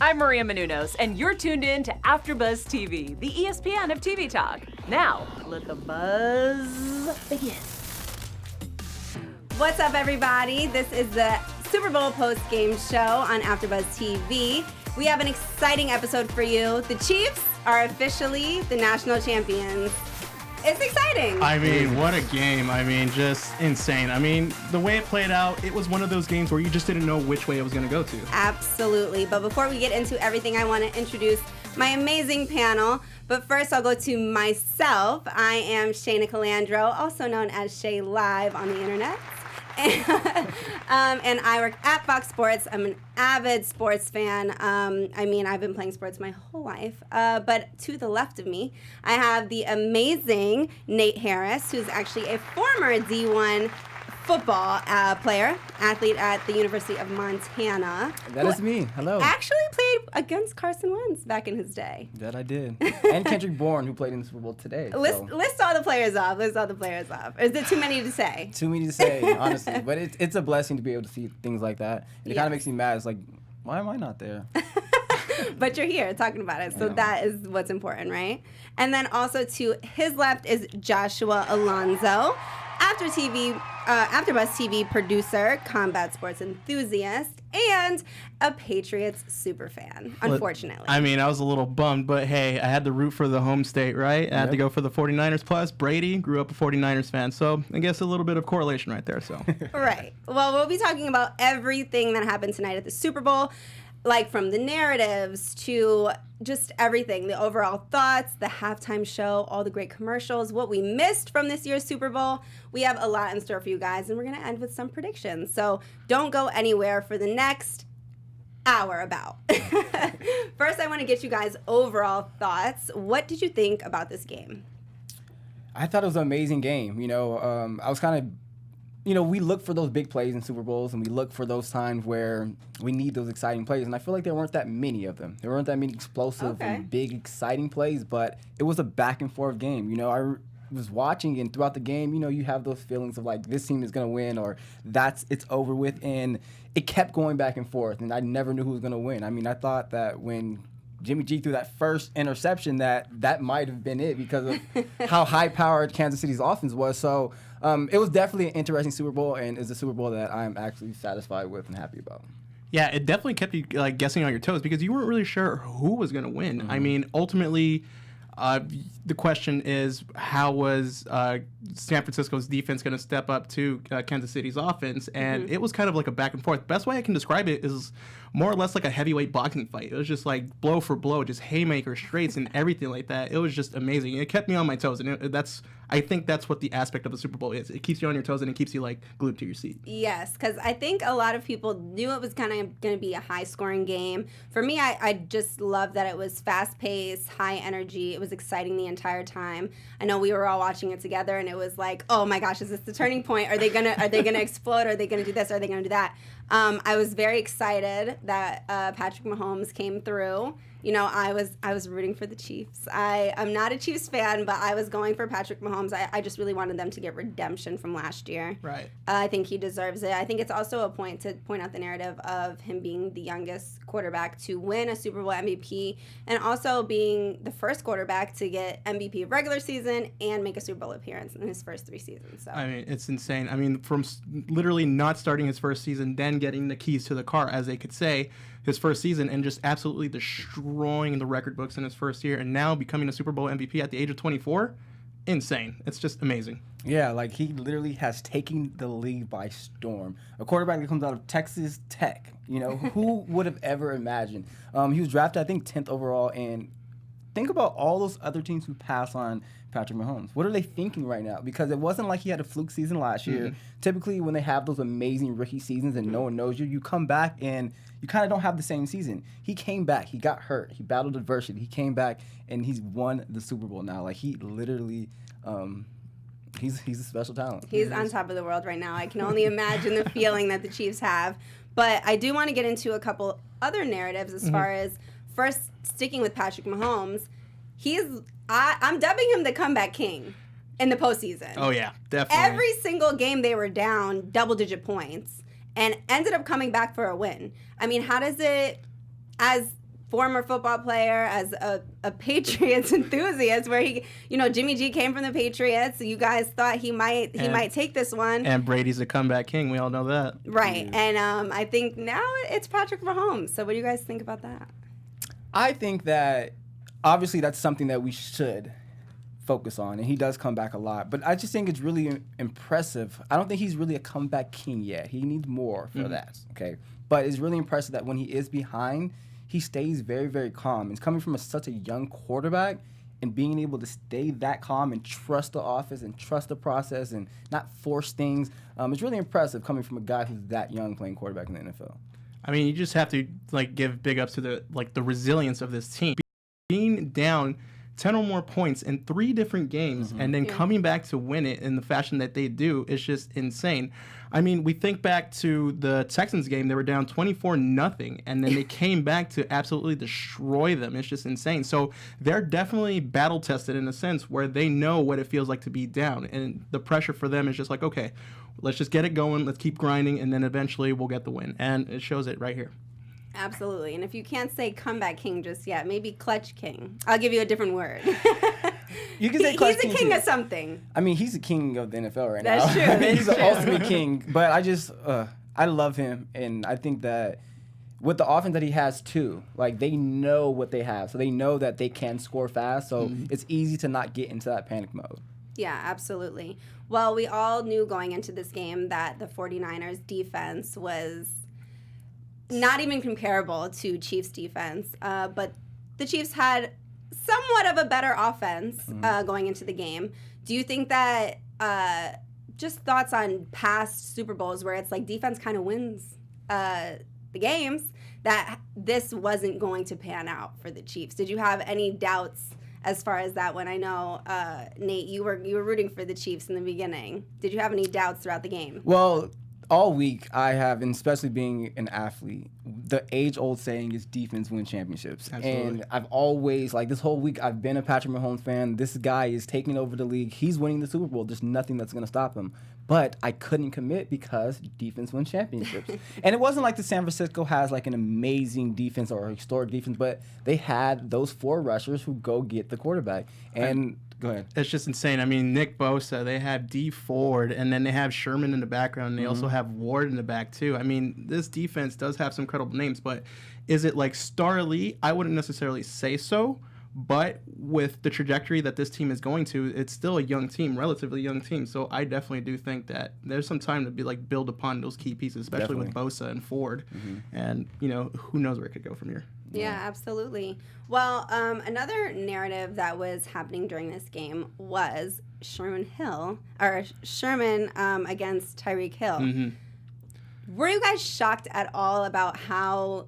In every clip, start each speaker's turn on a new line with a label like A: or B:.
A: I'm Maria Menounos, and you're tuned in to AfterBuzz TV, the ESPN of TV talk. Now, let the buzz begin.
B: What's up, everybody? This is the Super Bowl post-game show on AfterBuzz TV. We have an exciting episode for you. The Chiefs are officially the national champions. It's exciting.
C: I mean, what a game. I mean, just insane. I mean, the way it played out, it was one of those games where you just didn't know which way it was going to go to.
B: Absolutely. But before we get into everything, I want to introduce my amazing panel. But first, I'll go to myself. I am Shayna Calandro, also known as Shay Live on the internet. And I work at Fox Sports. I'm an avid sports fan. I mean, I've been playing sports my whole life. But to the left of me, I have the amazing Nate Harris, who's actually a former D1 football player, athlete at the University of Montana.
D: That is me. Hello.
B: Actually played against Carson Wentz back in his day.
D: That I did. And Kendrick Bourne, who played in the Super Bowl today.
B: List all the players off. List all the players off. Is it too many to say?
D: Too many to say, honestly. But it's a blessing to be able to see things like that. And it kind of makes me mad. It's like, why am I not there?
B: But you're here talking about it, so that is what's important, right? And then also to his left is Joshua Alonzo, AfterBuzz TV producer, combat sports enthusiast, and a Patriots super fan, unfortunately.
C: I mean, I was a little bummed, but hey, I had to root for the home state, right? I had to go for the 49ers. Plus, Brady grew up a 49ers fan, so I guess a little bit of correlation right there. So
B: Right. Well, we'll be talking about everything that happened tonight at the Super Bowl, like from the narratives to just everything, the overall thoughts, the halftime show, all the great commercials, what we missed from this year's Super Bowl. We have a lot in store for you guys, and we're going to end with some predictions. So don't go anywhere for the next hour about. First, I want to get you guys overall thoughts. What did you think about this game?
D: I thought it was an amazing game. I was kind of, we look for those big plays in Super Bowls, and we look for those times where we need those exciting plays. And I feel like there weren't that many of them. There weren't that many explosive and big, exciting plays, but it was a back-and-forth game. I was watching, and throughout the game, you have those feelings of like, this team is going to win, or it's over with. And it kept going back and forth, and I never knew who was going to win. I mean, I thought that when Jimmy G threw that first interception, that might have been it because of how high-powered Kansas City's offense was. So it was definitely an interesting Super Bowl, and it's a Super Bowl that I'm actually satisfied with and happy about.
C: yeah, it definitely kept you like guessing on your toes because you weren't really sure who was going to win. I mean, ultimately, the question is, how was San Francisco's defense going to step up to Kansas City's offense? And it was kind of like a back and forth. Best way I can describe it is more or less like a heavyweight boxing fight. It was just like blow for blow, just haymaker straights and everything like that. It was just amazing. It kept me on my toes, and I think that's what the aspect of the Super Bowl is. It keeps you on your toes, and it keeps you like glued to your seat.
B: Yes, because I think a lot of people knew it was kind of going to be a high-scoring game. For me, I just loved that it was fast-paced, high energy. It was exciting the entire time. I know we were all watching it together, and it was like, oh my gosh, is this the turning point? Are they gonna explode? Are they gonna do this? Are they gonna do that? I was very excited that Patrick Mahomes came through. I was rooting for the Chiefs. I'm not a Chiefs fan, but I was going for Patrick Mahomes. I just really wanted them to get redemption from last year.
C: Right.
B: I think he deserves it. I think it's also a point to point out the narrative of him being the youngest quarterback to win a Super Bowl MVP, and also being the first quarterback to get MVP of regular season and make a Super Bowl appearance in his first 3 seasons. So
C: I mean, it's insane. I mean, from literally not starting his first season, then getting the keys to the car, as they could say, his first season, and just absolutely destroying the record books in his first year, and now becoming a Super Bowl MVP at the age of 24, insane. It's just amazing.
D: Yeah, like he literally has taken the league by storm. A quarterback that comes out of Texas Tech, who would have ever imagined? He was drafted, I think, 10th overall, and think about all those other teams who pass on Patrick Mahomes. What are they thinking right now? Because it wasn't like he had a fluke season last year. Typically, when they have those amazing rookie seasons and no one knows you, you come back and you kind of don't have the same season. He came back. He got hurt. He battled adversity. He came back, and he's won the Super Bowl now. Like, he literally he's a special talent.
B: He's on top of the world right now. I can only imagine the feeling that the Chiefs have. But I do want to get into a couple other narratives as far as, first, sticking with Patrick Mahomes. I'm dubbing him the comeback king in the postseason.
C: Oh, yeah, definitely.
B: Every single game they were down double-digit points and ended up coming back for a win. I mean, how does it, as former football player, as a Patriots enthusiast, where he, Jimmy G came from the Patriots. So you guys thought he might take this one.
C: And Brady's a comeback king. We all know that.
B: Right. And I think now it's Patrick Mahomes. So what do you guys think about that?
D: I think that obviously that's something that we should focus on, and he does come back a lot. But I just think it's really impressive. I don't think he's really a comeback king yet. He needs more for that, okay? But it's really impressive that when he is behind, he stays very, very calm. It's coming from such a young quarterback, and being able to stay that calm and trust the offense and trust the process and not force things. It's really impressive coming from a guy who's that young playing quarterback in the NFL.
C: I mean, you just have to give big ups to the resilience of this team. Being down 10 or more points in 3 different games and then coming back to win it in the fashion that they do is just insane. I mean, we think back to the Texans game. They were down 24-0, and then they came back to absolutely destroy them. It's just insane. So they're definitely battle-tested in a sense where they know what it feels like to be down. And the pressure for them is just like, okay, let's just get it going. Let's keep grinding, and then eventually we'll get the win. And it shows it right here.
B: Absolutely. And if you can't say comeback king just yet, maybe clutch king. I'll give you a different word.
D: You can say clutch king.
B: He's a king
D: too.
B: of something.
D: I mean, he's the king of the NFL right now.
B: That's true.
D: I mean, he's the ultimate king. But I love him, and I think that with the offense that he has too, they know what they have, so they know that they can score fast. So it's easy to not get into that panic mode.
B: Yeah, absolutely. Well, we all knew going into this game that the 49ers defense was not even comparable to Chiefs defense, but the Chiefs had somewhat of a better offense going into the game. Do you think that, just thoughts on past Super Bowls where it's defense kind of wins the games, that this wasn't going to pan out for the Chiefs? Did you have any doubts as far as that one? I know, Nate, you were rooting for the Chiefs in the beginning. Did you have any doubts throughout the game?
D: Well, all week I have, and especially being an athlete, the age-old saying is defense wins championships.
C: Absolutely.
D: And I've always, this whole week, I've been a Patrick Mahomes fan. This guy is taking over the league. He's winning the Super Bowl. There's nothing that's going to stop him. But I couldn't commit because defense wins championships. And it wasn't like the San Francisco has an amazing defense or a historic defense, but they had those 4 rushers who go get the quarterback. And go ahead.
C: It's just insane. I mean, Nick Bosa, they have D Ford, and then they have Sherman in the background, and they also have Ward in the back, too. I mean, this defense does have some credible names, but is it star elite? I wouldn't necessarily say so, but with the trajectory that this team is going to, it's still a young team, relatively young team. So I definitely do think that there's some time to be build upon those key pieces, especially with Bosa and Ford. And, who knows where it could go from here.
B: Yeah, absolutely. Well, another narrative that was happening during this game was Sherman against Tyreek Hill. Were you guys shocked at all about how,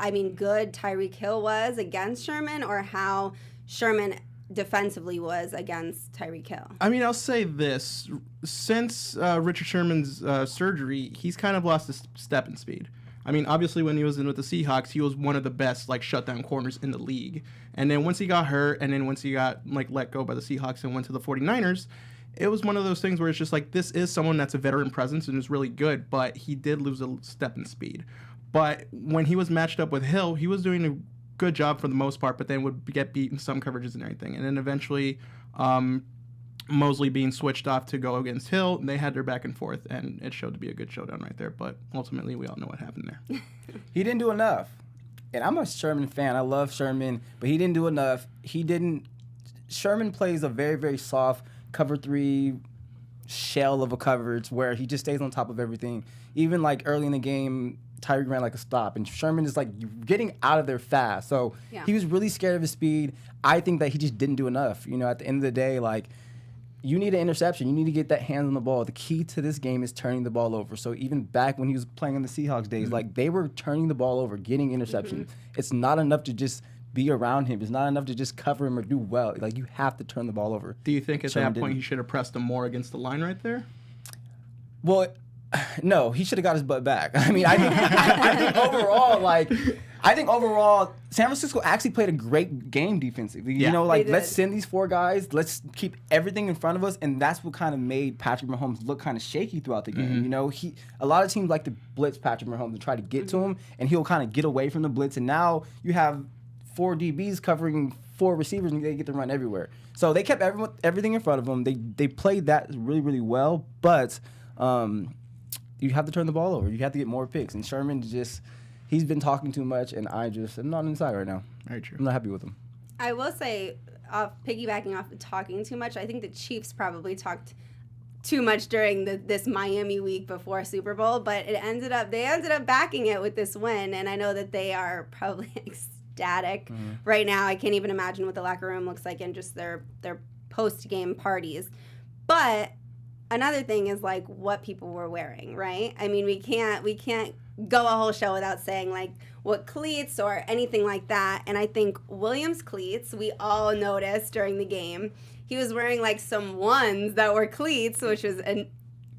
B: good Tyreek Hill was against Sherman, or how Sherman defensively was against Tyreek Hill? I mean,
C: I'll say this. Since Richard Sherman's surgery, he's kind of lost his step in speed. Obviously, when he was in with the Seahawks, he was one of the best, shutdown corners in the league. And then once he got hurt, and then once he got, let go by the Seahawks and went to the 49ers, it was one of those things where it's just this is someone that's a veteran presence and is really good, but he did lose a step in speed. But when he was matched up with Hill, he was doing a good job for the most part, but then would get beat in some coverages and everything. And then eventually, Mosley being switched off to go against Hill, they had their back and forth, and it showed to be a good showdown right there. But ultimately, we all know what happened there.
D: He didn't do enough. And I'm a Sherman fan. I love Sherman, but he didn't do enough. Sherman plays a very, very soft cover 3 shell of a coverage where he just stays on top of everything. Even early in the game, Tyreek ran a stop, and Sherman is getting out of there fast. So he was really scared of his speed. I think that he just didn't do enough. At the end of the day, you need an interception. You need to get that hands on the ball. The key to this game is turning the ball over. So even back when he was playing in the Seahawks days, they were turning the ball over, getting interceptions. It's not enough to just be around him. It's not enough to just cover him or do well. You have to turn the ball over.
C: Do you think at that point he should have pressed him more against the line right there?
D: Well, no, he should have got his butt back. I think overall, San Francisco actually played a great game defensively.
C: Yeah.
D: Let's send these 4 guys. Let's keep everything in front of us, and that's what kind of made Patrick Mahomes look kind of shaky throughout the game. A lot of teams like to blitz Patrick Mahomes and try to get to him, and he'll kind of get away from the blitz. And now you have 4 DBs covering 4 receivers, and they get to run everywhere. So they kept everything in front of them. They played that really, really well, but you have to turn the ball over. You have to get more picks. And Sherman he's been talking too much, and I'm not inside right now.
C: Very true.
D: I'm not happy with him.
B: I will say, piggybacking off of talking too much, I think the Chiefs probably talked too much during this Miami week before Super Bowl, but they ended up backing it with this win, and I know that they are probably ecstatic right now. I can't even imagine what the locker room looks like in just their post-game parties. But another thing is like what people were wearing, right? I mean, we can't go a whole show without saying like what cleats or anything like that. And I think Williams' cleats, we all noticed during the game. He was wearing like some ones that were cleats, which was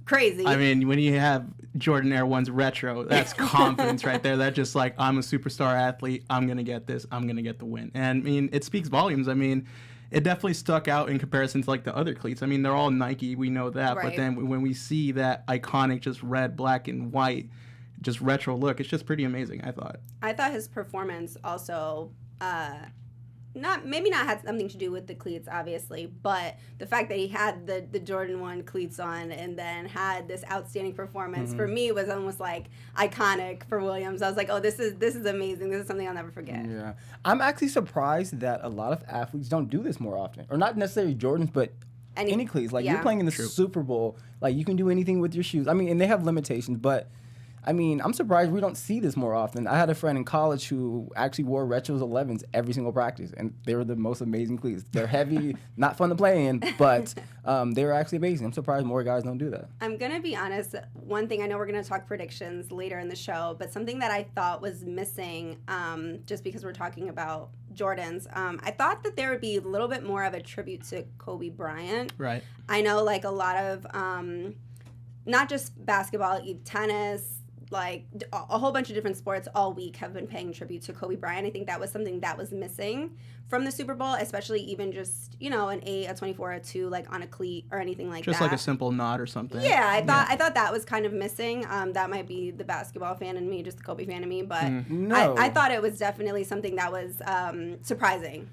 B: crazy.
C: I mean, when you have Jordan Air Ones retro, that's confidence right there. That's just like, I'm a superstar athlete. I'm going to get this. I'm going to get the win. And I mean, it speaks volumes. I mean, it definitely stuck out in comparison to like the other cleats. I mean, they're all Nike. We know that.
B: Right.
C: But then when we see that iconic just red, black, and white, just retro look, it's just pretty amazing, I thought.
B: I thought his performance also maybe not had something to do with the cleats, obviously, but the fact that he had the Jordan 1 cleats on and then had this outstanding performance for me was almost like iconic for Williams. I was like, oh, this is amazing. This is something I'll never forget.
D: Yeah, I'm actually surprised that a lot of athletes don't do this more often, or not necessarily Jordans, but any cleats. Like you're playing in the Super Bowl, like you can do anything with your shoes. I mean, and they have limitations, but. I mean, I'm surprised we don't see this more often. I had a friend in college who actually wore Retros 11s every single practice, and they were the most amazing cleats. They're heavy, not fun to play in, but they were actually amazing. I'm surprised more guys don't do that. I'm
B: going to be honest. One thing, I know we're going to talk predictions later in the show, but something that I thought was missing, just because we're talking about Jordans, I thought that there would be a little bit more of a tribute to Kobe Bryant.
C: Right.
B: I know, like, a lot of, not just basketball, tennis, like a whole bunch of different sports all week have been paying tribute to Kobe Bryant. I think that was something that was missing from the Super Bowl, especially even just, an 8, a 24, a 2, like on a cleat or anything like that.
C: Just like a simple nod or something.
B: Yeah, I thought that was kind of missing. That might be the basketball fan in me, just the Kobe fan in me, but
D: No.
B: I thought it was definitely something that was surprising.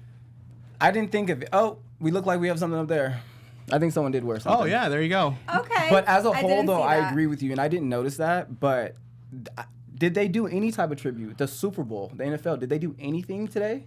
D: I didn't think of it. Oh, we look like we have something up there. I think someone did wear something.
C: Oh, yeah, there you go.
B: Okay.
D: But as a whole, though, I
B: that.
D: agree with you, and I didn't notice that, but did they do any type of tribute? The Super Bowl, the NFL, did they do anything today?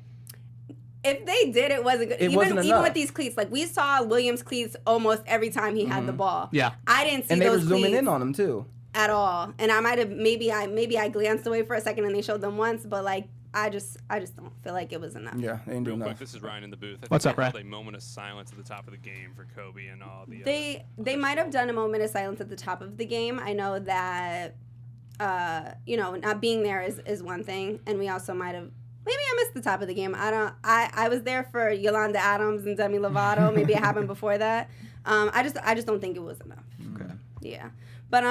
B: If they did, it wasn't good. Even with these cleats, like we saw Williams' cleats almost every time he had the ball.
C: Yeah.
B: I didn't see
D: and they
B: those
D: were zooming in on them too.
B: At all. And I might have maybe I glanced away for a second and they showed them once, but like I just don't feel like it was enough.
D: Yeah, they didn't do
E: Real
D: enough.
E: quick, this is Ryan in the booth.
C: What's up, Ryan?
E: A moment of silence at the top of the game for Kobe and all the.
B: They might have done a moment of silence at the top of the game. I know that not being there is one thing, and we also might have. Maybe I missed the top of the game. I was there for Yolanda Adams and Demi Lovato. Maybe it happened before that. I just don't think it was enough.
C: Okay.
B: Yeah, but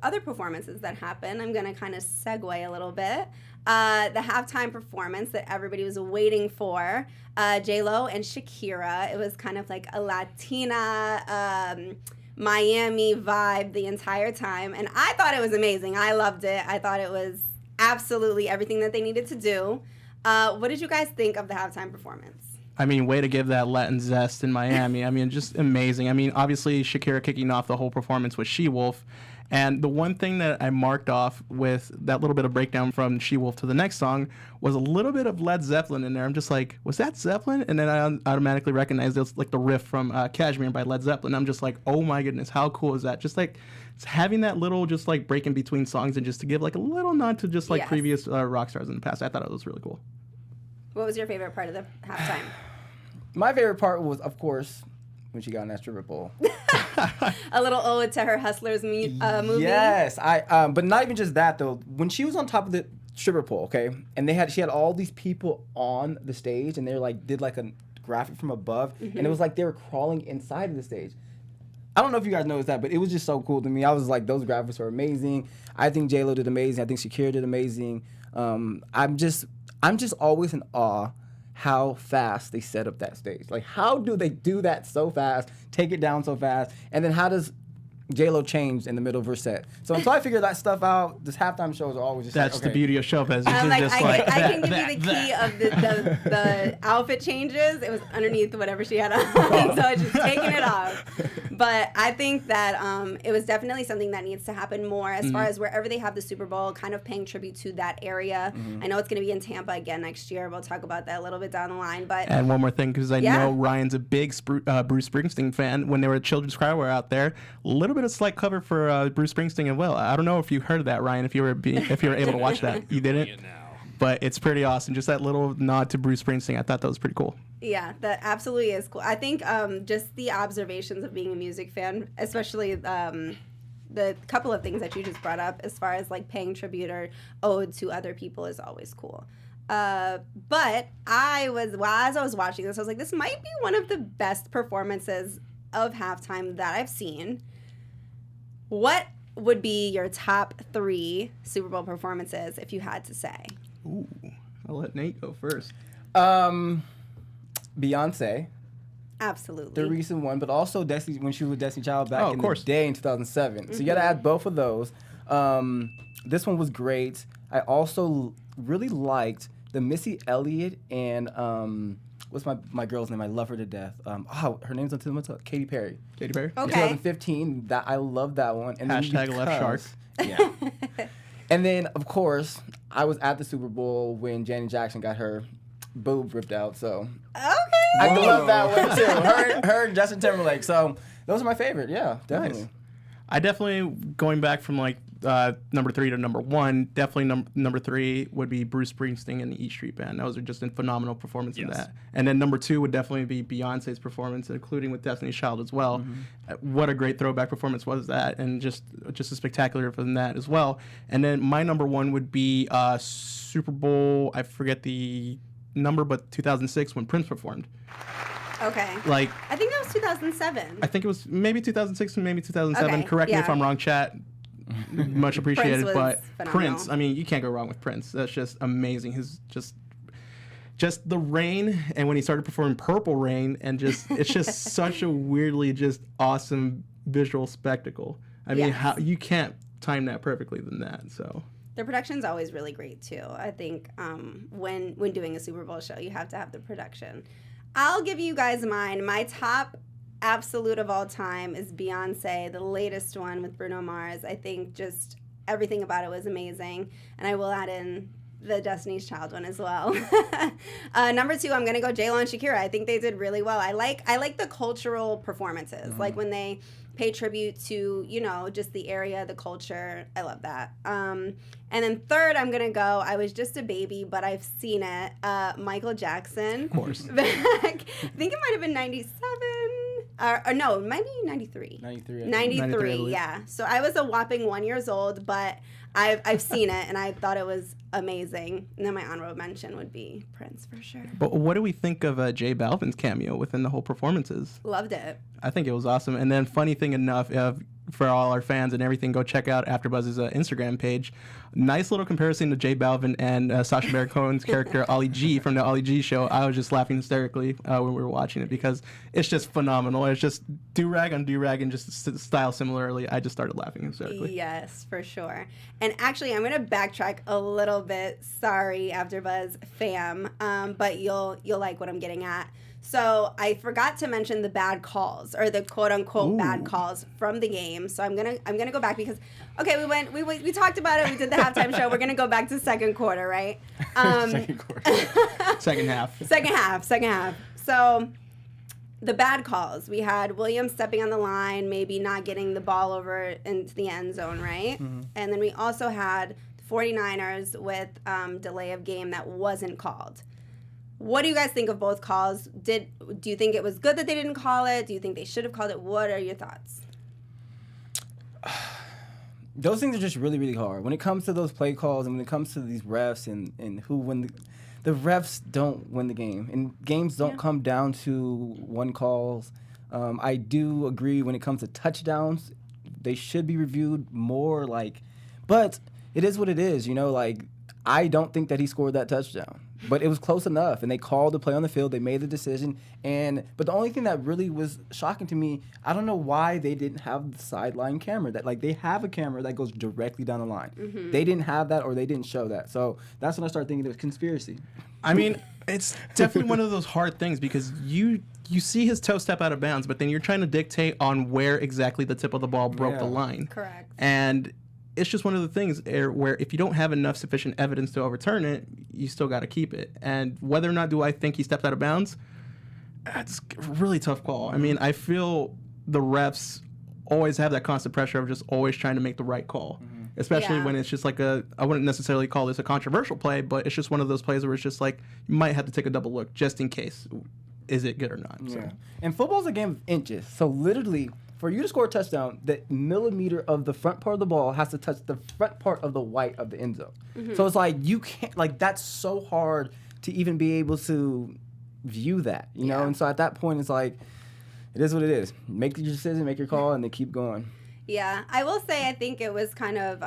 B: other performances that happened. I'm gonna kind of segue a little bit. The halftime performance that everybody was waiting for, JLO and Shakira. It was kind of like a Latina Miami vibe the entire time, and I thought it was amazing. I loved it. I thought it was absolutely everything that they needed to do. What did you guys think of the halftime performance?
C: I mean, way to give that Latin zest in Miami. I mean, just amazing. I mean, obviously, Shakira kicking off the whole performance with She-Wolf. And the one thing that I marked off with that little bit of breakdown from She-Wolf to the next song was a little bit of Led Zeppelin in there. I'm just like, was that Zeppelin? And then I automatically recognized it was like the riff from Kashmir by Led Zeppelin. I'm just like, oh my goodness, how cool is that? Just like having that little just like break in between songs and just to give like a little nod to just like previous rock stars in the past. I thought it was really cool.
B: What was your favorite part of the halftime?
D: My favorite part was, of course, when she got in that stripper pole.
B: A little ode to her Hustlers movie.
D: Yes, but not even just that though. When she was on top of the stripper pole, okay, and she had all these people on the stage, and they did like a graphic from above, and it was like they were crawling inside of the stage. I don't know if you guys noticed that, but it was just so cool to me. I was like, those graphics are amazing. I think JLO did amazing. I think Shakira did amazing. I'm just always in awe how fast they set up that stage. Like, how do they do that so fast, take it down so fast, and then how does JLO changed in the middle of her set. So until I figure that stuff out, this halftime shows are always just
C: That's
D: like,
C: the
D: okay.
C: beauty of Showbiz. It's
B: I'm like,
C: just
B: I can
C: that,
B: give you the key of the outfit changes. It was underneath whatever she had on, so I was just taking it off. But I think that it was definitely something that needs to happen more as far as wherever they have the Super Bowl, kind of paying tribute to that area. I know it's going to be in Tampa again next year. We'll talk about that a little bit down the line. But
C: And one more thing, because I
B: Yeah.
C: know Ryan's a big Bruce Springsteen fan. When they were at Children's Choir out there, a little bit of slight cover for Bruce Springsteen as well. I don't know if you heard that, Ryan. If you were able to watch that, you didn't.
E: It now.
C: But it's pretty awesome. Just that little nod to Bruce Springsteen. I thought that was pretty cool.
B: yeah, that absolutely is cool. I think just the observations of being a music fan, especially the couple of things that you just brought up as far as like paying tribute or ode to other people is always cool. But as I was watching this, I was like, this might be one of the best performances of halftime that I've seen. What would be your top 3 Super Bowl performances if you had to say?
C: Ooh, I'll let Nate go first.
D: Beyonce,
B: Absolutely.
D: the recent one, but also Destiny when she was with Destiny Child back
C: Oh, of
D: in
C: course.
D: the day in 2007. So you got to add both of those. This one was great. I also really liked the Missy Elliott and what's my girl's name? I love her to death. Her name's on the top. Katy Perry.
C: Katy Perry.
B: Okay.
D: 2015. That I love that one. And then
C: Hashtag left shark.
D: Yeah. And then of course I was at the Super Bowl when Janet Jackson got her boob ripped out. So
B: Okay.
D: I love that one too. Her and Justin Timberlake. So those are my favorite. Yeah, definitely.
C: Nice. I definitely, going back from like number 3 to number 1, definitely number 3 would be Bruce Springsteen and the E Street Band. Those are just a phenomenal performance in
E: Yes.
C: that. And then number 2 would definitely be Beyonce's performance, including with Destiny's Child as well. What a great throwback performance was that, and just a spectacular than that as well. And then my number 1 would be Super Bowl, I forget the number, but 2006 when Prince performed.
B: Okay.
C: Like,
B: I think that was 2007.
C: I think it was maybe 2006 and maybe 2007.
B: Okay,
C: Correct me if
B: yeah.
C: I'm wrong, chat. Much appreciated.
B: was
C: But
B: phenomenal.
C: Prince, I mean, you can't go wrong with Prince. That's just amazing. His just the rain, and when he started performing Purple Rain, and just it's just such a weirdly just awesome visual spectacle. I mean,
B: Yes.
C: how you can't time that perfectly than that. So
B: The production's always really great too. I think when doing a Super Bowl show, you have to have the production. I'll give you guys mine. My top absolute of all time is Beyonce, the latest one with Bruno Mars. I think just everything about it was amazing, and I will add in the Destiny's Child one as well. Number 2, I'm gonna go JLO and Shakira. I think they did really well. I like the cultural performances, like when they pay tribute to, you know, just the area, the culture. I love that. And then 3rd, I'm gonna go. I was just a baby, but I've seen it. Michael Jackson.
C: of course,
B: Back, I think it might have been 97. Or no, it might be 93.
D: 93. I think.
C: 93, I
B: 93,
C: believe.
B: yeah. So I was a whopping 1 year old, but I've seen it and I thought it was amazing. And then my honorable mention would be Prince for sure.
C: but what do we think of J Balvin's cameo within the whole performances?
B: Loved it.
C: I think it was awesome. And then, funny thing enough, for all our fans and everything, go check out AfterBuzz's Instagram page. Nice little comparison to J Balvin and Sacha Baron Cohen's character Ollie G from the Ollie G show. I was just laughing hysterically when we were watching it because it's just phenomenal. It's just do-rag on do-rag and just style similarly. I just started laughing hysterically.
B: Yes, for sure. And actually, I'm gonna backtrack a little bit. Sorry, AfterBuzz fam, but you'll like what I'm getting at. So I forgot to mention the bad calls, or the quote unquote bad calls from the game. So I'm gonna go back because okay, we talked about it. We did the halftime show. We're gonna go back to second quarter, right?
D: Second quarter.
C: Second half.
B: Second half. So the bad calls. We had Williams stepping on the line, maybe not getting the ball over into the end zone, right? And then we also had the 49ers with delay of game that wasn't called. What do you guys think of both calls? Do you think it was good that they didn't call it? Do you think they should have called it? What are your thoughts?
D: Those things are just really, really hard. When it comes to those play calls and when it comes to these refs and who win the refs don't win the game. And games don't come down to one calls. I do agree when it comes to touchdowns, they should be reviewed more but it is what it is, you know, like I don't think that he scored that touchdown, but it was close enough, and they called the play on the field. They made the decision, but the only thing that really was shocking to me, I don't know why they didn't have the sideline camera. That like they have a camera that goes directly down the line. Mm-hmm. They didn't have that, or they didn't show that. So that's when I started thinking it was conspiracy.
C: I mean, it's definitely one of those hard things because you see his toe step out of bounds, but then you're trying to dictate on where exactly the tip of the ball broke the line.
B: Correct.
C: And it's just one of the things where if you don't have enough sufficient evidence to overturn it, you still got to keep it. And whether or not do I think he stepped out of bounds, it's a really tough call. I mean, I feel the refs always have that constant pressure of just always trying to make the right call, especially when it's just like I wouldn't necessarily call this a controversial play, but it's just one of those plays where it's just like you might have to take a double look just in case. Is it good or not?
D: Yeah.
C: So.
D: And football's a game of inches. So literally, for you to score a touchdown, the millimeter of the front part of the ball has to touch the front part of the white of the end zone. Mm-hmm. So it's like you can't, like that's so hard to even be able to view that, you know? And so at that point, it's like, it is what it is. Make your decision, make your call, and then keep going.
B: Yeah, I will say I think it was kind of,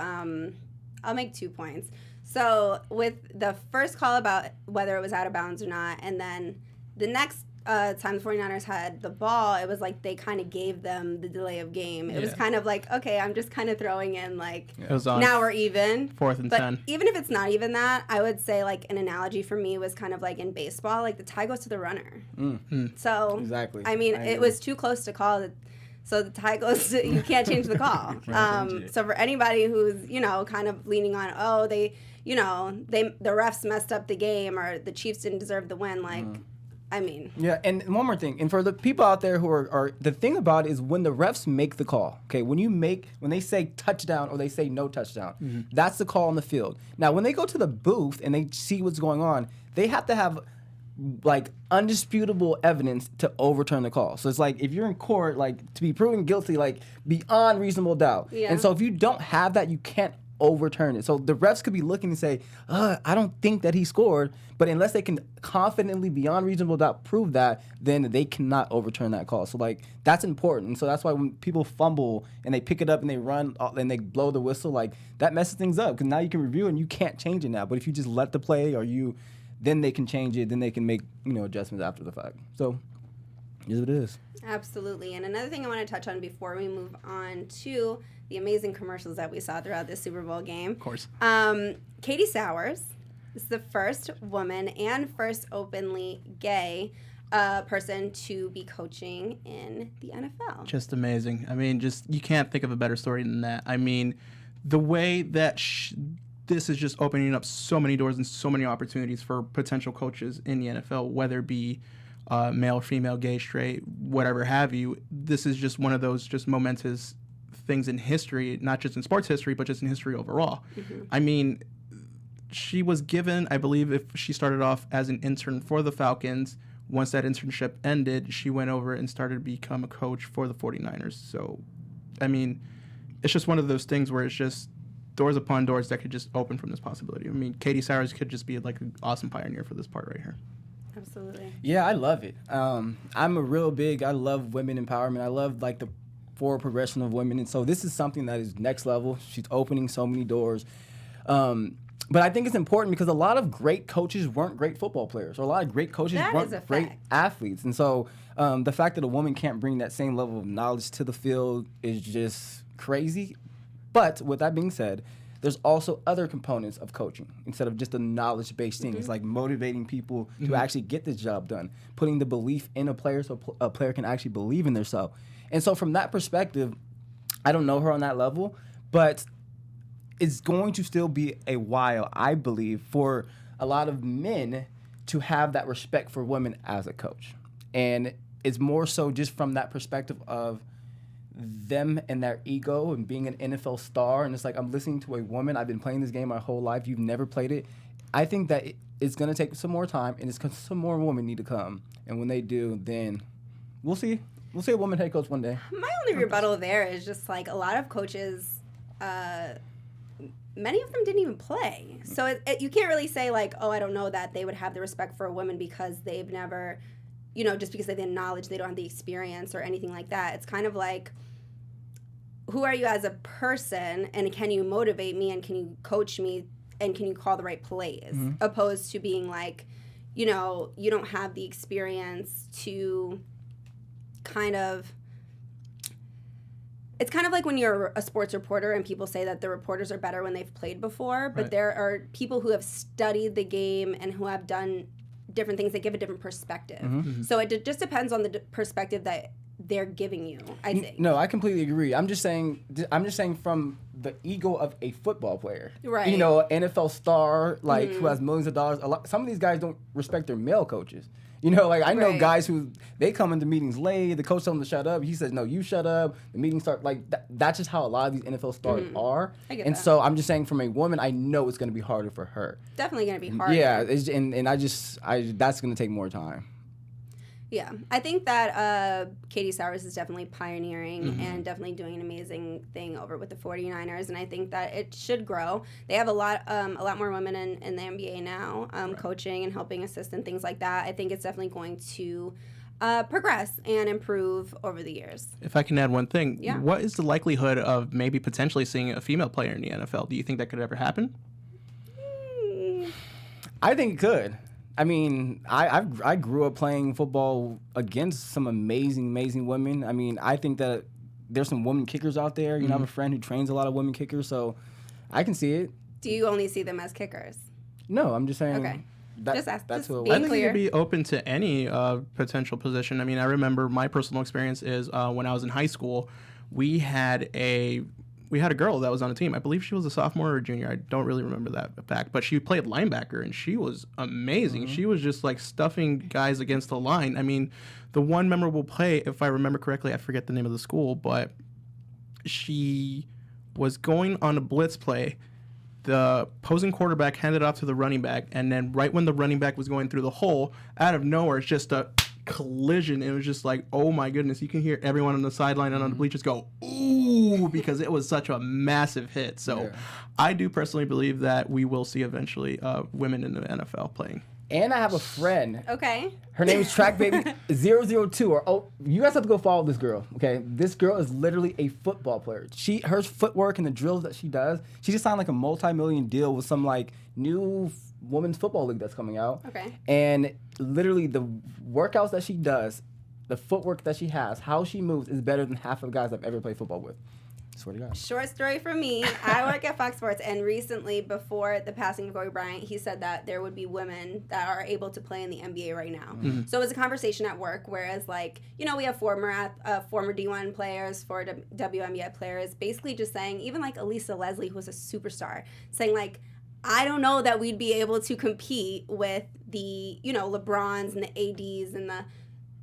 B: I'll make 2 points. So with the first call about whether it was out of bounds or not, and then the next time the 49ers had the ball, it was like they kind of gave them the delay of game. It was kind of like, okay, I'm just kind of throwing in like, now we're even.
C: 4th and
B: but
C: 10.
B: Even if it's not even that, I would say like an analogy for me was kind of like in baseball, like the tie goes to the runner. So,
D: exactly.
B: I mean, it was too close to call. So the tie goes to, you can't change the call. So for anybody who's, you know, kind of leaning on, the refs messed up the game or the Chiefs didn't deserve the win, like, I mean.
D: Yeah, and one more thing. And for the people out there who are the thing about it is when the refs make the call, okay, when they say touchdown or they say no touchdown, that's the call on the field. Now, when they go to the booth and they see what's going on, they have to have like undisputable evidence to overturn the call. So it's like if you're in court, like to be proven guilty, like beyond reasonable doubt. Yeah. And so if you don't have that, you can't overturn it. So the refs could be looking and say, I don't think that he scored, but unless they can confidently, beyond reasonable doubt, prove that, then they cannot overturn that call. So like that's important. And so that's why when people fumble and they pick it up and they run and they blow the whistle, like that messes things up because now you can review it and you can't change it now. But if you just let the play then they can change it, then they can make adjustments after the fact. So it is what it is.
B: Absolutely. And another thing I want to touch on before we move on to the amazing commercials that we saw throughout this Super Bowl game.
C: Of course.
B: Katie Sowers is the first woman and first openly gay person to be coaching in the NFL.
C: Just amazing. I mean, you can't think of a better story than that. I mean, the way that this is just opening up so many doors and so many opportunities for potential coaches in the NFL, whether it be male, female, gay, straight, whatever have you. This is just one of those just momentous things in history, not just in sports history, but just in history overall. Mm-hmm. I mean, she was given, I believe, if she started off as an intern for the Falcons. Once that internship ended, she went over and started to become a coach for the 49ers. So, I mean, it's just one of those things where it's just doors upon doors that could just open from this possibility. I mean, Katie Sowers could just be like an awesome pioneer for this part right here.
B: Absolutely.
D: Yeah, I love it. I love women empowerment. I love like the forward progression of women. And so this is something that is next level. She's opening so many doors. But I think it's important because a lot of great coaches weren't great football players, or a lot of great coaches weren't great athletes. And so the fact that a woman can't bring that same level of knowledge to the field is just crazy. But with that being said, there's also other components of coaching instead of just a knowledge-based thing. It's like motivating people to actually get this job done, putting the belief in a player so a player can actually believe in themselves. And so from that perspective, I don't know her on that level, but it's going to still be a while, I believe, for a lot of men to have that respect for women as a coach. And it's more so just from that perspective of them and their ego and being an NFL star. And it's like, I'm listening to a woman. I've been playing this game my whole life. You've never played it. I think that it's going to take some more time, and some more women need to come. And when they do, then we'll see. We'll see a woman head coach one day.
B: My only rebuttal there is just like a lot of coaches, many of them didn't even play. So you can't really say like, oh, I don't know that they would have the respect for a woman because they've never, just because they have the knowledge, they don't have the experience or anything like that. It's kind of like, who are you as a person, and can you motivate me, and can you coach me and can you call the right plays, opposed to being like, you know, you don't have the experience to kind of. It's kind of like when you're a sports reporter and people say that the reporters are better when they've played before, but there are people who have studied the game and who have done different things that give a different perspective. So it just depends on the perspective that they're giving you, I think.
D: No, I completely agree. I'm just saying from the ego of a football player.
B: Right.
D: You know, NFL star, like, who has millions of dollars. Some of these guys don't respect their male coaches. You know, like, I know guys who, they come into meetings late, the coach tells them to shut up, he says, no, you shut up, the meeting starts, like, that's just how a lot of these NFL stars are.
B: I get
D: and
B: that.
D: so I'm just saying, from a woman, I know it's going to be harder for her.
B: Definitely going to be harder.
D: Yeah, that's going to take more time.
B: Yeah, I think that Katie Sowers is definitely pioneering and definitely doing an amazing thing over with the 49ers, and I think that it should grow. They have a lot more women in the NBA now, coaching and helping assist and things like that. I think it's definitely going to progress and improve over the years.
C: If I can add one thing, what is the likelihood of maybe potentially seeing a female player in the NFL? Do you think that could ever happen?
D: I think it could. I mean, I grew up playing football against some amazing women. I mean, I think that there's some women kickers out there. You know, I have a friend who trains a lot of women kickers, so I can see it.
B: Do you only see them as kickers?
D: No, I'm just saying.
B: Okay. That's
D: who
B: being
C: I think
B: clear.
C: you'd be open to any potential position. I mean, I remember my personal experience is when I was in high school, we had a girl that was on the team. I believe she was a sophomore or a junior. I don't really remember that fact, but she played linebacker and she was amazing. She was just like stuffing guys against the line. I mean, the one memorable play, if I remember correctly, I forget the name of the school, but she was going on a blitz play. The opposing quarterback handed off to the running back, and then right when the running back was going through the hole, out of nowhere, it's just a collision. It was just like, oh my goodness, you can hear everyone on the sideline and on the bleachers go, ooh, because it was such a massive hit. So I do personally believe that we will see eventually women in the NFL playing.
D: And I have a friend.
B: Okay.
D: Her name is Track Baby 002. You guys have to go follow this girl. Okay, this girl is literally a football player. Her footwork and the drills that she does. She just signed like a multi-million deal with some like new women's football league that's coming out.
B: Okay.
D: And literally the workouts that she does, the footwork that she has, how she moves is better than half of the guys I've ever played football with. Swear to God.
B: Short story for me. I work at Fox Sports, and recently, before the passing of Kobe Bryant, he said that there would be women that are able to play in the NBA right now. So it was a conversation at work, whereas, like, you know, we have former D1 players, former WNBA players, basically just saying, even like Elisa Leslie, who was a superstar, saying, like, I don't know that we'd be able to compete with the, you know, LeBrons and the ADs and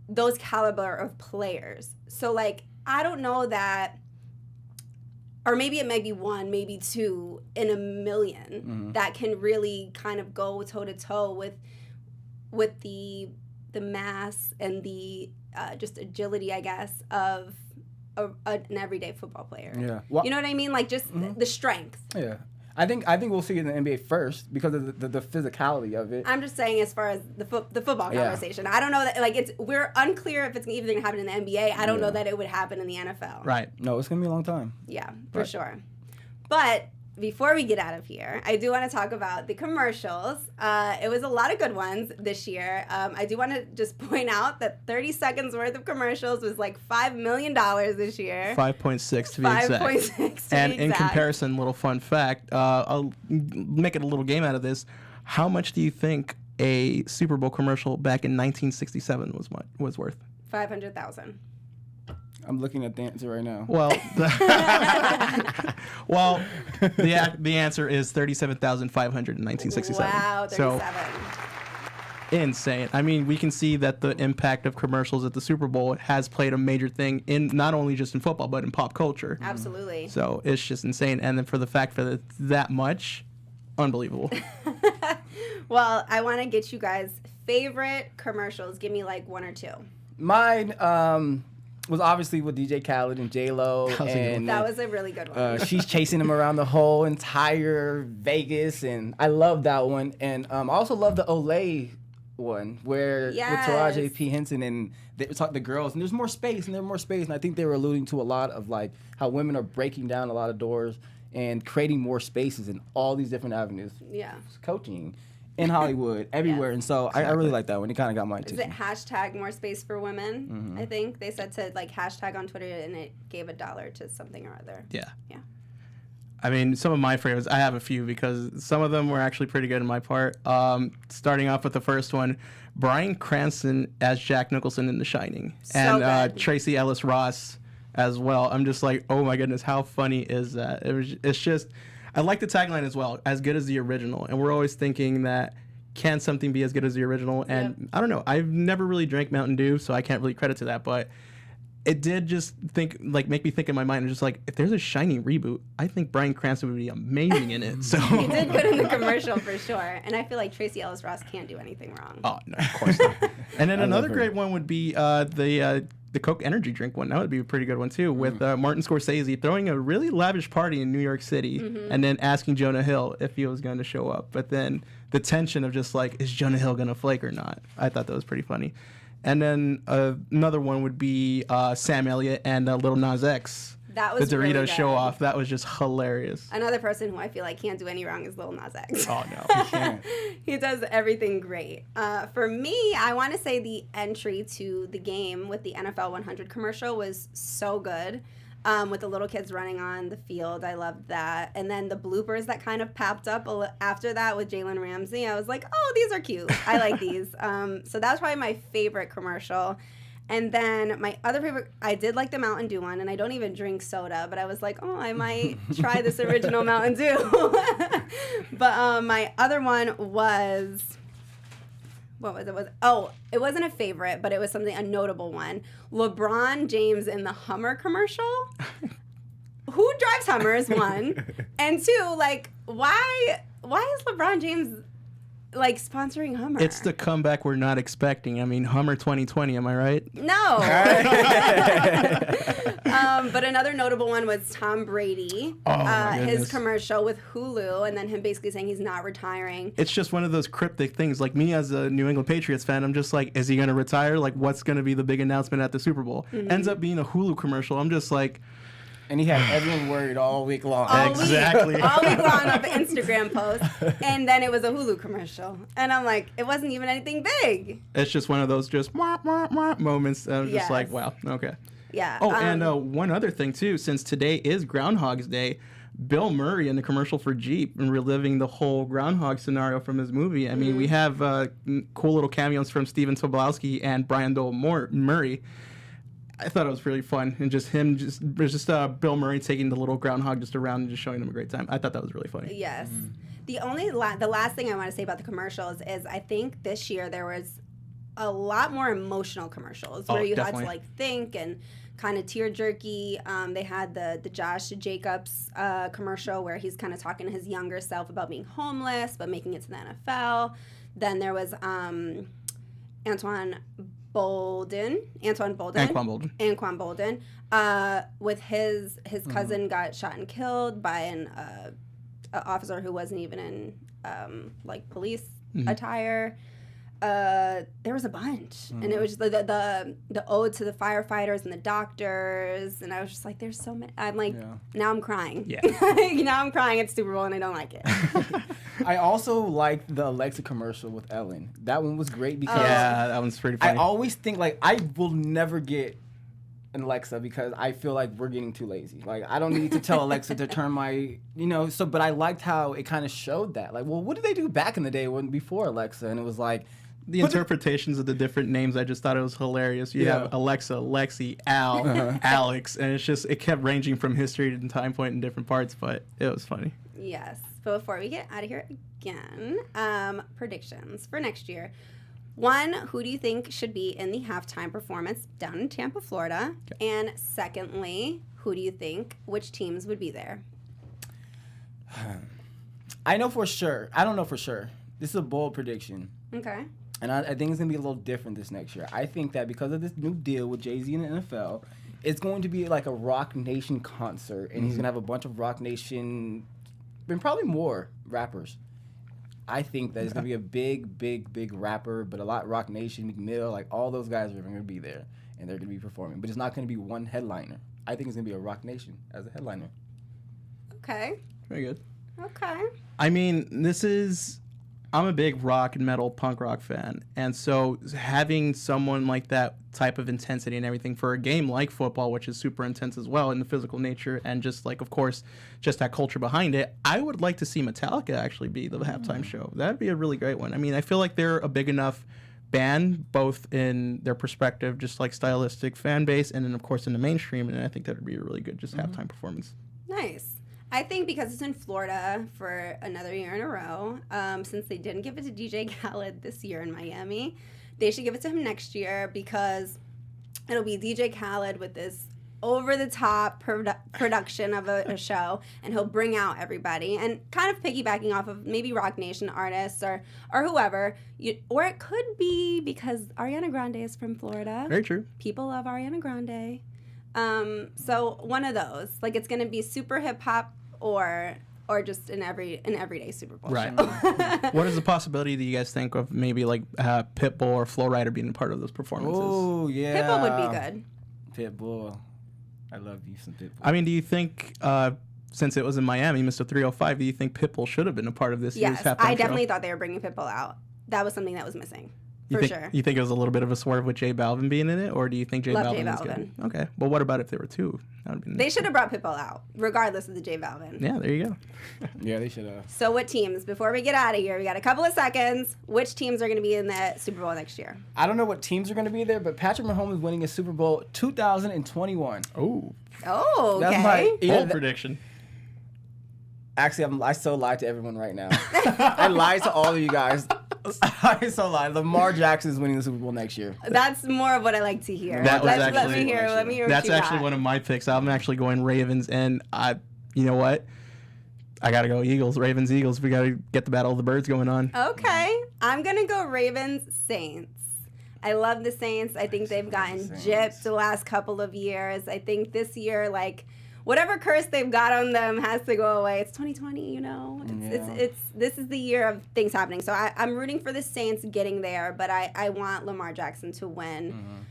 B: those caliber of players. So, like, I don't know that... Or maybe it might be one, maybe two in a million that can really kind of go toe to toe with the mass and the just agility, I guess, of an everyday football player.
D: Yeah, well,
B: you know what I mean? Like just the strength.
D: Yeah, I think we'll see it in the NBA first because of the physicality of it.
B: I'm just saying, as far as the football conversation, I don't know that we're unclear if it's even going to happen in the NBA. I don't know that it would happen in the NFL.
C: Right.
D: No, it's gonna be a long time.
B: Yeah, for sure. But before we get out of here, I do want to talk about the commercials. It was a lot of good ones this year. I do want to just point out that 30 seconds worth of commercials was like $5 million this year.
C: 5.6 to be exact.
B: 5.6
C: And in comparison, little fun fact, I'll make it a little game out of this. How much do you think a Super Bowl commercial back in 1967 was worth?
B: $500,000.
D: I'm looking at the answer right now.
C: Well, the answer is 37,500 in 1967.
B: Wow, 37.
C: So, insane. I mean, we can see that the impact of commercials at the Super Bowl has played a major thing in not only just in football but in pop culture.
B: Absolutely.
C: So it's just insane. And then for the fact that it's that much, unbelievable.
B: Well, I want to get you guys favorite commercials. Give me like one or two.
D: Mine was obviously with DJ Khaled and JLO.
B: That was a really good one.
D: She's chasing him around the whole entire Vegas, and I love that one. And I also love the Olay one where with Taraji P. Henson and they talk the girls, and there's more space, and I think they were alluding to a lot of like how women are breaking down a lot of doors and creating more spaces in all these different avenues.
B: Yeah.
D: Coaching in Hollywood, everywhere. And so I really like that one. It kind of got my attention.
B: Is it hashtag more space for women? I think they said to like hashtag on Twitter, and it gave $1 to something or other.
C: Yeah.
B: Yeah.
C: I mean, some of my favorites, I have a few because some of them were actually pretty good in my part. Starting off with the first one, Bryan Cranston as Jack Nicholson in The Shining.
B: So good.
C: Tracy Ellis Ross as well. I'm just like, oh my goodness, how funny is that? It's just, I like the tagline as well, as good as the original. And we're always thinking that, can something be as good as the original? And I don't know, I've never really drank Mountain Dew, so I can't really credit to that, but it did just make me think in my mind, just like, if there's a Shining reboot, I think Bryan Cranston would be amazing in it. So
B: He did good in the commercial for sure. And I feel like Tracy Ellis Ross can't do anything wrong.
C: Oh, no, of course not. And then another great one would be the Coke energy drink one. That would be a pretty good one too, with Martin Scorsese throwing a really lavish party in New York City and then asking Jonah Hill if he was going to show up. But then the tension of just like, is Jonah Hill going to flake or not? I thought that was pretty funny. And then another one would be Sam Elliott and Lil Nas X.
B: That was
C: the Doritos
B: really
C: show
B: good.
C: off. That was just hilarious.
B: Another person who I feel like can't do any wrong is Lil Nas X.
C: Oh, no.
D: He can't.
B: He does everything great. For me, I want to say the entry to the game with the NFL 100 commercial was so good. With the little kids running on the field. I loved that. And then the bloopers that kind of popped up after that with Jalen Ramsey. I was like, oh, these are cute. I like these. So that was probably my favorite commercial. And then my other favorite, I did like the Mountain Dew one, and I don't even drink soda, but I was like, oh, I might try this original Mountain Dew. But my other one was, what was it? It wasn't a favorite, but it was a notable one. LeBron James in the Hummer commercial. Who drives Hummers, one? And two, like, why is LeBron James like sponsoring Hummer?
C: It's the comeback we're not expecting. I mean, Hummer 2020, am I right?
B: No. But another notable one was Tom Brady,
C: my
B: his
C: goodness.
B: commercial with Hulu, and then him basically saying he's not retiring.
C: It's just one of those cryptic things. Like me as a New England Patriots fan, I'm just like, is he going to retire? Like, what's going to be the big announcement at the Super Bowl? Ends up being a Hulu commercial. I'm just like,
D: And he had everyone worried all week long.
B: All
C: Exactly.
B: week long of the Instagram post, and then it was a Hulu commercial, and I'm like, it wasn't even anything big.
C: it's just one of those just wah, wah, wah moments. I'm just like,
B: Yes.
C: wow, okay.
B: Yeah.
C: Oh, and one other thing too, since today is Groundhog's Day, Bill Murray in the commercial for Jeep and reliving the whole Groundhog scenario from his movie. I mean, we have cool little cameos from Steven Tobolowsky and Brian Doyle Murray. I thought it was really fun, and just Bill Murray taking the little groundhog just around and just showing him a great time. I thought that was really funny.
B: Yes. The last thing I want to say about the commercials is I think this year there was a lot more emotional commercials where you
C: definitely.
B: had to like think and kind of tear jerky. They had the Josh Jacobs commercial where he's kind of talking to his younger self about being homeless but making it to the NFL. Then there was Anquan Bolden, with his cousin got shot and killed by an officer who wasn't even in like police attire. There was a bunch, and it was just the ode to the firefighters and the doctors, and I was just like, there's so many. I'm like, now I'm crying.
C: Yeah.
B: Now I'm crying at Super Bowl, and I don't like it.
D: I also liked the Alexa commercial with Ellen. That one was great because
C: Yeah, that one's pretty funny.
D: I always think like I will never get an Alexa because I feel like we're getting too lazy. Like I don't need to tell Alexa to turn my, but I liked how it kind of showed that. Like, well, what did they do back in the day before Alexa? And it was like
C: the interpretations of the different names, I just thought it was hilarious. You have Alexa, Lexi, Al, Alex, and it kept ranging from history to time point in different parts, but it was funny.
B: Yes. But before we get out of here again, predictions for next year. One, who do you think should be in the halftime performance down in Tampa, Florida? Okay. And secondly, who do you think, which teams would be there?
D: I know for sure. I don't know for sure. This is a bold prediction.
B: Okay.
D: And I think it's going to be a little different this next year. I think that because of this new deal with Jay-Z and the NFL, it's going to be like a Rock Nation concert, and he's going to have a bunch of Rock Nation and probably more rappers. I think that it's going to be a big rapper, but a lot Rock Nation, McMill, like all those guys are going to be there, and they're going to be performing. But it's not going to be one headliner. I think it's going to be a Rock Nation as a headliner.
B: Okay.
C: Very good.
B: Okay.
C: I mean, I'm a big rock and metal punk rock fan. And so having someone like that type of intensity and everything for a game like football, which is super intense as well in the physical nature and just like, of course, just that culture behind it, I would like to see Metallica actually be the halftime show. That'd be a really great one. I mean, I feel like they're a big enough band, both in their perspective, just like stylistic fan base, and then, of course, in the mainstream. And I think that would be a really good just halftime performance.
B: Nice. I think because it's in Florida for another year in a row, since they didn't give it to DJ Khaled this year in Miami, they should give it to him next year because it'll be DJ Khaled with this over-the-top production of a show, and he'll bring out everybody. And kind of piggybacking off of maybe Rock Nation artists or whoever, or it could be because Ariana Grande is from Florida.
C: Very true.
B: People love Ariana Grande. So one of those, like it's gonna be super hip hop or just an everyday Super Bowl
C: Right.
B: show.
C: What is the possibility that you guys think of maybe like Pitbull or Flo Rida being a part of those performances?
D: Oh, yeah.
B: Pitbull would be good.
D: Pitbull. I love you some Pitbull.
C: I mean, do you think since it was in Miami, Mr. 305, do you think Pitbull should have been a part of this year's
B: Yes,
C: halftime
B: I
C: show?
B: definitely thought they were bringing Pitbull out. That was something that was missing. For sure.
C: You think it was a little bit of a swerve with J Balvin being in it, or do you think J
B: Love
C: Balvin
B: J
C: was
B: Balvin.
C: good? Okay. Well, what about if there were two? That would be
B: They should have brought Pitbull out, regardless of the J Balvin.
C: Yeah, there you go.
D: Yeah, they should have.
B: So what teams, before we get out of here, we got a couple of seconds, which teams are going to be in the Super Bowl next year?
D: I don't know what teams are going to be there, but Patrick Mahomes is winning a Super Bowl 2021.
C: Oh,
B: Oh, okay.
D: That's my
C: bold prediction.
D: Actually, I so lied to everyone right now. I lied to all of you guys. I so lied. Lamar Jackson is winning the Super Bowl next year.
B: That's more of what I like to hear.
C: That was
B: Let me
C: actually-
B: hear. Let me hear.
C: That's
B: what you
C: actually
B: got.
C: one of my picks. I'm actually going Ravens, and you know what? I gotta go Eagles. Ravens, Eagles. We gotta get the Battle of the Birds going on.
B: Okay, I'm gonna go Ravens Saints. I love the Saints. I think they've gotten gypped the last couple of years. I think this year, like, whatever curse they've got on them has to go away. It's 2020, you know. This is the year of things happening. So I'm rooting for the Saints getting there, but I want Lamar Jackson to win.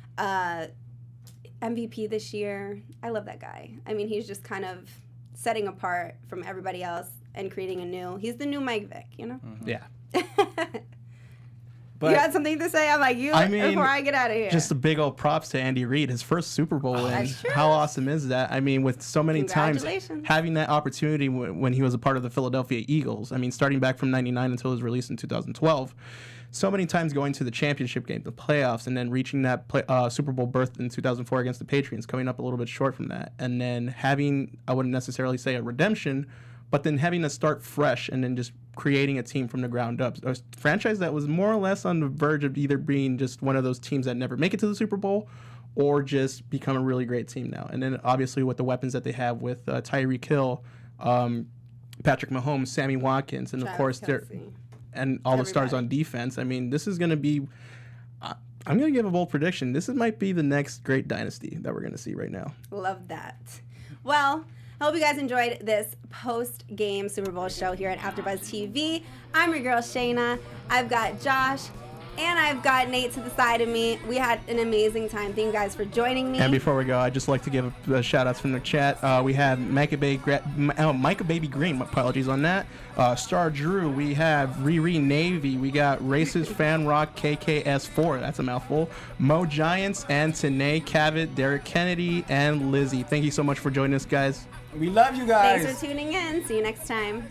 B: MVP this year. I love that guy. I mean, he's just kind of setting apart from everybody else and creating he's the new Mike Vick, you know?
C: Yeah.
D: But
B: You had something to say? I'm like,
C: I mean,
B: before I get out of here.
C: Just a big old props to Andy Reid, his first Super Bowl win.
B: That's true.
C: How awesome is that? I mean, with so many times
B: Congratulations.
C: having that opportunity when he was a part of the Philadelphia Eagles. I mean, starting back from '99 until his release in 2012. So many times going to the championship game, the playoffs, and then reaching that Super Bowl berth in 2004 against the Patriots, coming up a little bit short from that. And then having, I wouldn't necessarily say a redemption, but then having to start fresh and then just creating a team from the ground up. A franchise that was more or less on the verge of either being just one of those teams that never make it to the Super Bowl or just become a really great team now. And then obviously with the weapons that they have with Tyreek Hill, Patrick Mahomes, Sammy Watkins, and of course and all the stars on defense. I mean, this is going to be I'm going to give a bold prediction. This might be the next great dynasty that we're going to see right now.
B: Love that. Well, I hope you guys enjoyed this post-game Super Bowl show here at AfterBuzz TV. I'm your girl, Shayna. I've got Josh, and I've got Nate to the side of me. We had an amazing time. Thank you guys for joining me.
C: And before we go, I'd just like to give shout-outs from the chat. We have Micah Baby Green, apologies on that. Star Drew, we have Riri Navy, we got Racist Fan Rock KKS4, that's a mouthful. Mo Giants, and Tanae Cavett, Derek Kennedy, and Lizzie. Thank you so much for joining us, guys.
D: we love you guys.
B: Thanks for tuning in. See you next time.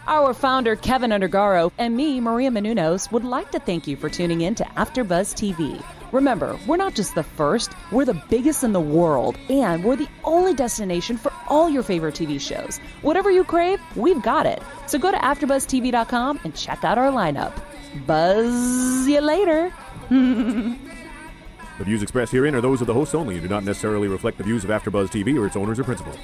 A: Our founder, Keven Undergaro, and me, Maria Menounos, would like to thank you for tuning in to AfterBuzz TV. Remember, we're not just the first, we're the biggest in the world, and we're the only destination for all your favorite TV shows. Whatever you crave, we've got it. So go to AfterBuzzTV.com and check out our lineup. Buzz you later.
F: The views expressed herein are those of the hosts only and do not necessarily reflect the views of AfterBuzz TV or its owners or principals.